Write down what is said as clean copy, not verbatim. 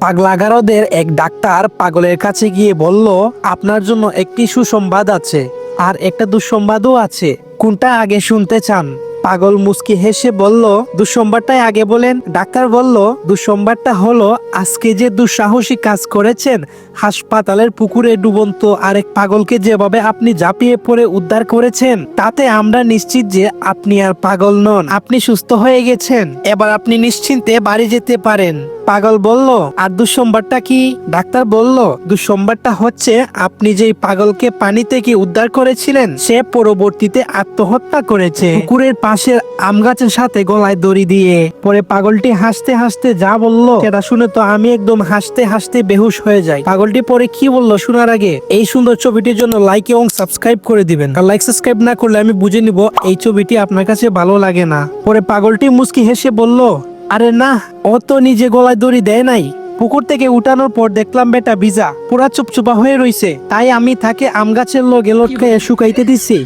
পাগলাগারদের এক ডাক্তার পাগলের কাছে গিয়ে বলল, আপনার জন্য একটি সুসংবাদ আছে আর একটা দুঃসংবাদও আছে, কোনটা আগে শুনতে চান? পাগল মুচকি হেসে বলল, দুঃসংবাদটাই আগে বলেন। ডাক্তার বলল, দুঃসংবাদটা হলো আজকে যে দুঃসাহসী কাজ করেছেন, হাসপাতালের পুকুরে ডুবন্ত আরেক পাগলকে যেভাবে আপনি ঝাঁপিয়ে পড়ে উদ্ধার করেছেন, তাতে আমরা নিশ্চিত যে আপনি আর পাগল নন, আপনি সুস্থ হয়ে গেছেন। এবার আপনি নিশ্চিন্তে বাড়ি যেতে পারেন। পাগল বলল, আর দুঃসংবাদটা কি? ডাক্তার বলল, দুঃসংবাদটা হচ্ছে আপনি যেই পাগলকে পানি থেকে উদ্ধার করেছিলেন সে পরবর্তীতে আত্মহত্যা করেছে পুকুরের পাশের আম গাছের সাথে গলায় দড়ি দিয়ে। পরে পাগলটি হাসতে হাসতে যা বলল সেটা শুনে তো আমি একদম হাসতে হাসতে বেহুশ হয়ে যাই। পাগলটি পরে কি বললো শোনার আগে এই সুন্দর ছবিটির জন্য লাইক এবং সাবস্ক্রাইব করে দিবেন। আর লাইক সাবস্ক্রাইব না করলে আমি বুঝে নিব এই ছবিটি আপনার কাছে ভালো লাগে না। পরে পাগলটি মুচকি হেসে বলল, আরে না, ও তো নিজে গলায় দড়ি দেয় নাই, পুকুর থেকে উঠানোর পর দেখলাম বেটা ভিজা পুরা চুপচুপা হয়ে রইছে, তাই আমি তাকে আম গাছের লগে লটকে শুকাইতে দিছি।